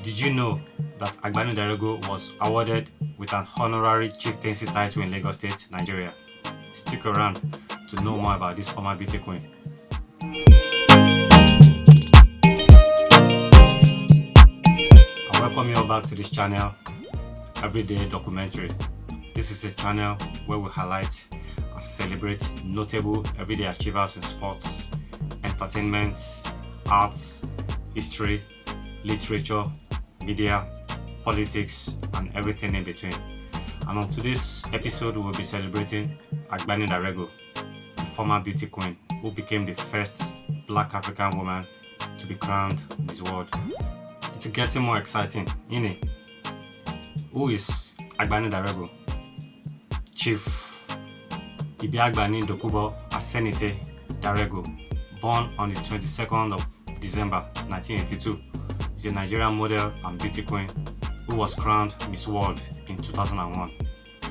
Did you know that Agbani Darego was awarded with an honorary chieftaincy title in Lagos State, Nigeria? Stick around to know more about this former beauty queen. I welcome you all back to this channel, Everyday Documentary. This is a channel where we highlight and celebrate notable everyday achievers in sports, entertainment, arts, history, literature, media, politics, and everything in between. And on today's episode, we will be celebrating Agbani Darego, the former beauty queen who became the first Black African woman to be crowned Miss World. It's getting more exciting, innit? Who is Agbani Darego? Chief Agbani Asenite Darego, born on the 22nd of December 1982, is a Nigerian model and beauty queen who was crowned Miss World in 2001.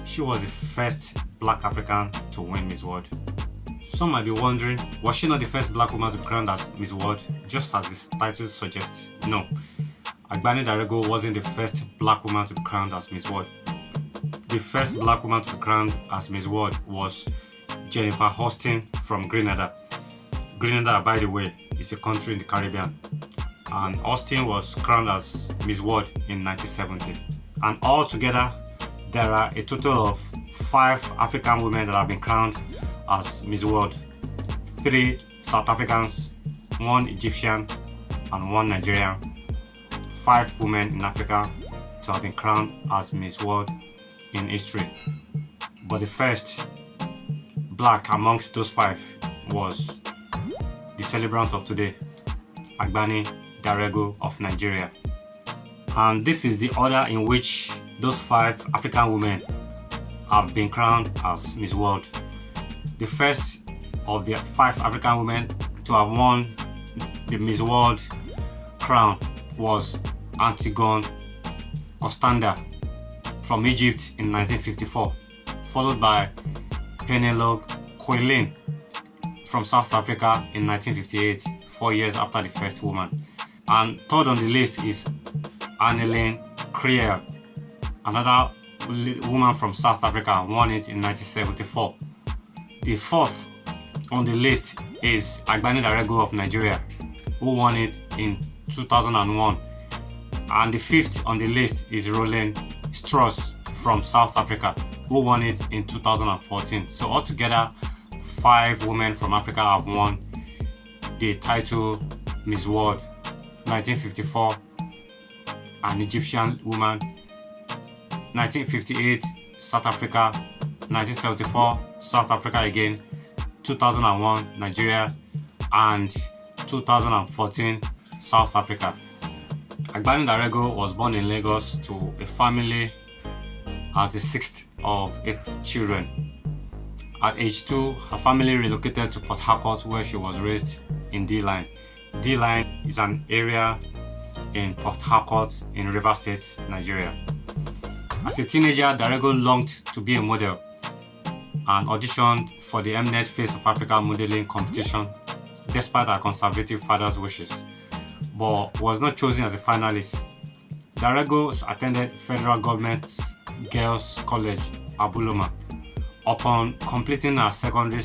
She was the first Black African to win Miss World. Some might be wondering, was she not the first Black woman to be crowned as Miss World, just as the title suggests? No. Agbani Darego wasn't the first Black woman to be crowned as Miss World. The first Black woman to be crowned as Miss World was Jennifer Huston from Grenada. Grenada, by the way, is a country in the Caribbean. And Austin was crowned as Miss World in 1970. And altogether, there are a total of 5 African women that have been crowned as Miss World. 3 South Africans, 1 Egyptian, and 1 Nigerian. 5 women in Africa to have been crowned as Miss World in history. But the first Black amongst those 5 was the celebrant of today, Agbani Darego of Nigeria. And this is the order in which those 5 African women have been crowned as Miss World. The first of the 5 African women to have won the Miss World crown was Antigone Costanda from Egypt in 1954, followed by Penelope Quillen from South Africa in 1958, 4 years after the first woman. And third on the list is Annelien Creer, another woman from South Africa, won it in 1974. The fourth on the list is Agbani Darego of Nigeria, who won it in 2001. And the fifth on the list is Roland Strauss from South Africa, who won it in 2014. So altogether, 5 women from Africa have won the title Miss World. 1954, an Egyptian woman. 1958, South Africa. 1974, South Africa again. 2001, Nigeria. And 2014, South Africa. Agbani Darego was born in Lagos to a family as the 6th of 8 children. At age 2, her family relocated to Port Harcourt, where she was raised in D-Line. D-Line is an area in Port Harcourt in Rivers State, Nigeria. As a teenager, Darego longed to be a model and auditioned for the Mnet Face of Africa modeling competition despite her conservative father's wishes, but was not chosen as a finalist. Darego attended Federal Government's Girls College, Abuloma. Upon completing her secondary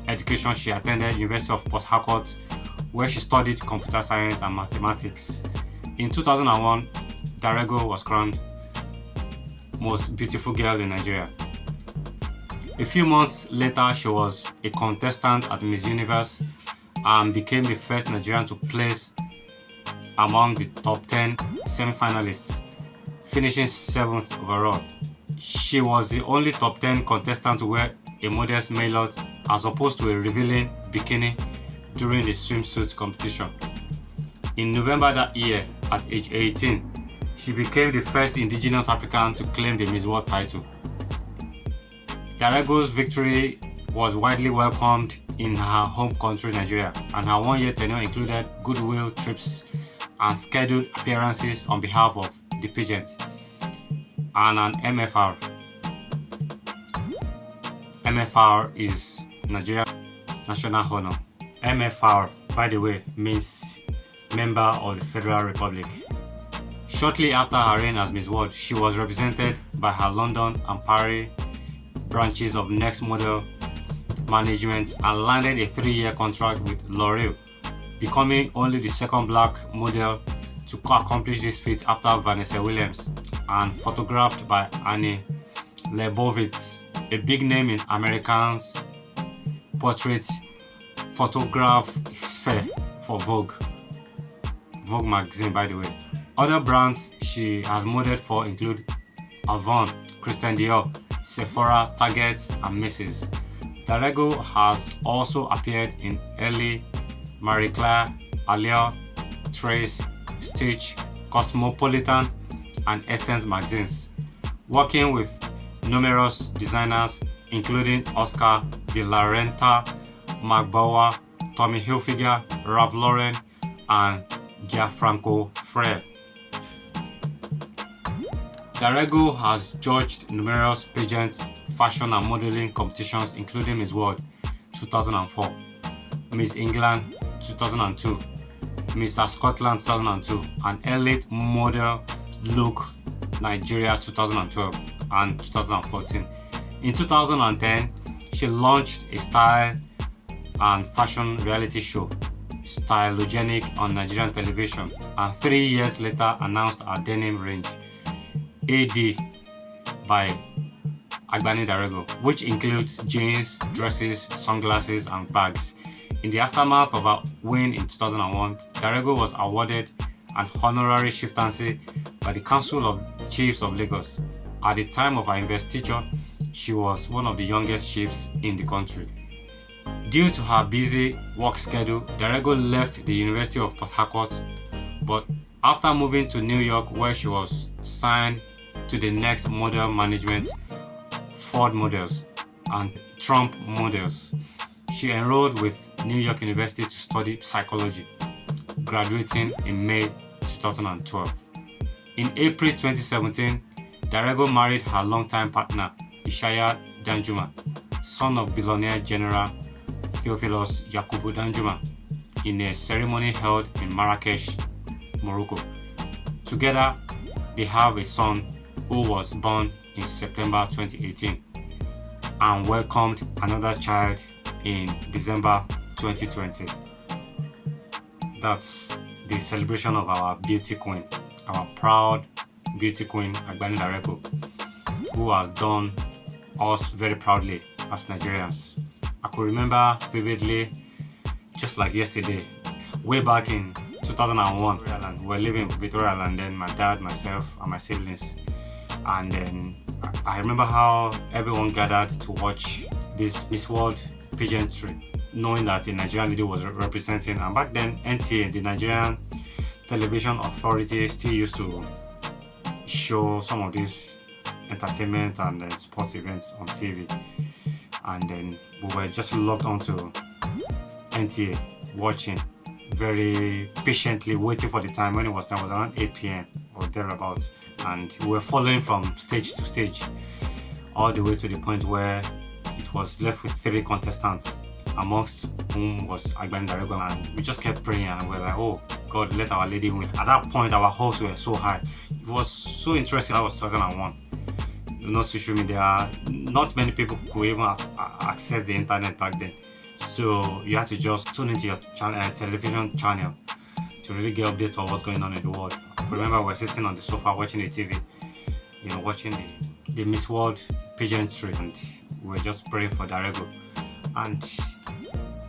education, she attended University of Port Harcourt, where she studied computer science and mathematics. In 2001, Darego was crowned Most Beautiful Girl in Nigeria. A few months later, she was a contestant at Miss Universe and became the first Nigerian to place among the top 10 semi-finalists, finishing 7th overall. She was the only top 10 contestant to wear a modest maillot as opposed to a revealing bikini during the swimsuit competition. In November that year, at age 18, she became the first indigenous African to claim the Miss World title. Darego's victory was widely welcomed in her home country, Nigeria, and her 1-year tenure included goodwill trips and scheduled appearances on behalf of the pageant and an MFR. MFR is Nigeria National Honor. MFR, by the way, means Member of the Federal Republic. Shortly after her reign as Miss World, she was represented by her London and Paris branches of Next Model Management and landed a 3-year contract with L'Oreal, becoming only the second black model to accomplish this feat after Vanessa Williams, and photographed by Annie Leibovitz, a big name in Americans' portrait photograph sphere for Vogue magazine, by the way. Other brands she has modeled for include Avon, Christian Dior, Sephora, Target, and Macy's. Darego has also appeared in Elle, Marie Claire, Allure, Trace, Stitch, Cosmopolitan, and Essence magazines, working with numerous designers including Oscar de la Renta, Marc Bauer, Tommy Hilfiger, Ralph Lauren, and Gianfranco Frere. Darego has judged numerous pageants, fashion and modeling competitions including Miss World 2004, Miss England 2002, Mr. Scotland 2002, and Elite Model Look Nigeria 2012 and 2014. In 2010, she launched a style and fashion reality show, Stylogenic, on Nigerian television, and 3 years later announced her denim range, AD by Agbani Darego, which includes jeans, dresses, sunglasses, and bags. In the aftermath of her win in 2001, Darego was awarded an honorary chieftaincy by the Council of Chiefs of Lagos. At the time of her investiture, she was one of the youngest chiefs in the country. Due to her busy work schedule, Darego left the University of Port Harcourt, but after moving to New York, where she was signed to the Next Model Management, Ford Models, and Trump Models, she enrolled with New York University to study psychology, graduating in May 2012. In April 2017, Darego married her longtime partner, Ishaya Danjuma, son of billionaire General Theophilus Yakubu Danjuma, in a ceremony held in Marrakesh, Morocco. Together, they have a son who was born in September 2018 and welcomed another child in December 2020. That's the celebration of our beauty queen, our proud beauty queen Agbani Darego, who has done us very proudly as Nigerians. I could remember vividly, just like yesterday, way back in 2001, we were living in Victoria Island, then my dad, myself, and my siblings. And then I remember how everyone gathered to watch this Miss World pageantry, knowing that a Nigerian lady was representing. And back then, NTA, the Nigerian Television Authority, still used to show some of these entertainment and sports events on TV. And then we were just logged onto NTA, watching very patiently, waiting for the time. When it was time, it was around 8 p.m. or thereabouts, and we were following from stage to stage, all the way to the point where it was left with 3 contestants, amongst whom was Agbani Darego, and we just kept praying, and we were like, oh God, let our lady win. At that point, our hopes were so high. It was so interesting. That was 2001. No social media, not many people could even access the internet back then. So you had to just tune into your television channel to really get updates on what's going on in the world. I remember we were sitting on the sofa watching the TV, watching the Miss World pageantry, and we were just praying for Darego. And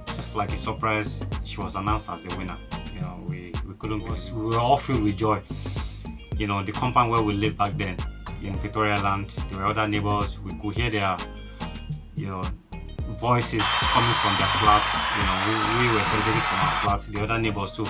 just like a surprise, she was announced as the winner. We couldn't believe. We were all filled with joy. The compound where we lived back then in Victoria Land, there were other neighbors. We could hear their, voices coming from their flats. We were celebrating from our flats. The other neighbors too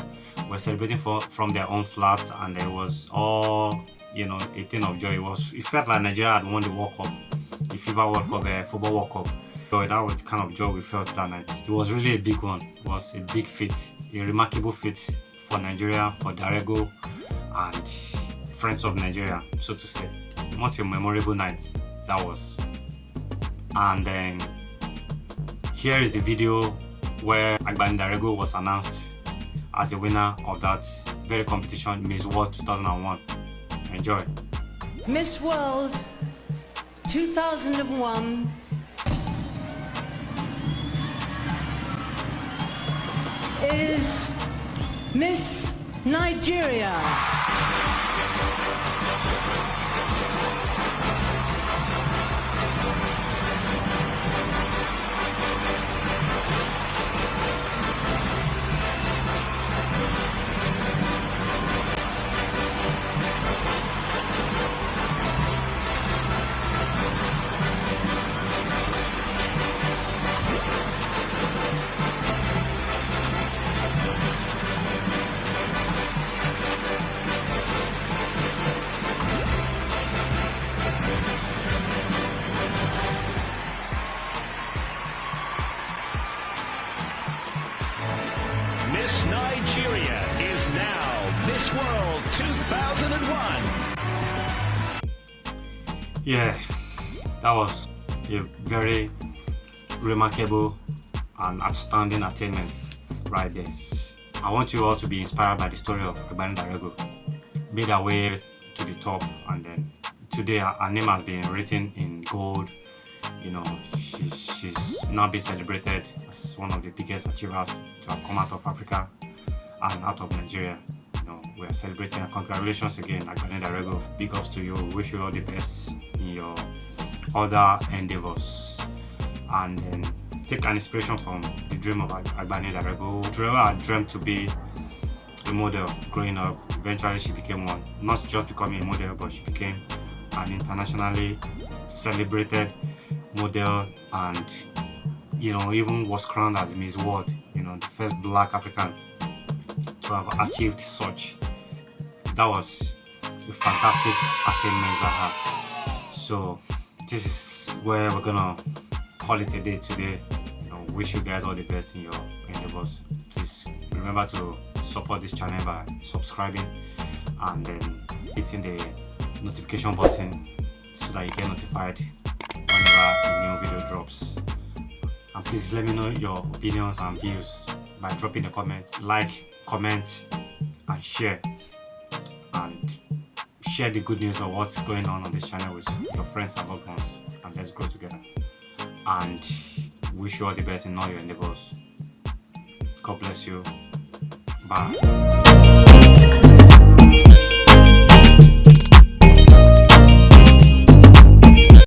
were celebrating from their own flats, and it was all, a thing of joy. It felt like Nigeria had won the World Cup, the FIFA World Cup, football World Cup. So that was the kind of joy we felt that night. It was really a big one. It was a big feat, a remarkable feat for Nigeria, for Darego, and friends of Nigeria, so to say. What a memorable night that was. And then here is the video where Agbani Darego was announced as the winner of that very competition, Miss World 2001. Enjoy. Miss World 2001 is Miss Nigeria. Miss Nigeria is now Miss World 2001. Yeah, that was a very remarkable and outstanding attainment right there. I want you all to be inspired by the story of Agbani Darego. Made her way to the top, and then today her name has been written in gold. You know, she's now been celebrated as one of the biggest achievers to have come out of Africa and out of Nigeria. You know, we are celebrating, and congratulations again, Agbani Darego. Big ups to you. Wish you all the best in your other endeavors, and then take an inspiration from the dream of Agbani Darego. Drewa dreamt to be a model growing up. Eventually she became one. Not just becoming a model, but she became an internationally celebrated model, and you know, even was crowned as Miss World, you know, the first black African to have achieved such. That was a fantastic attainment by her. So this is where we're gonna call it a day today. You know, wish you guys all the best in your endeavors. Please remember to support this channel by subscribing and then hitting the notification button so that you get notified whenever a new video drops. And please let me know your opinions and views by dropping a comment. Like, comment, and share. And share the good news of what's going on this channel with your friends and loved ones, and let's grow together. And wish you all the best in all your endeavors. God bless you. Bye.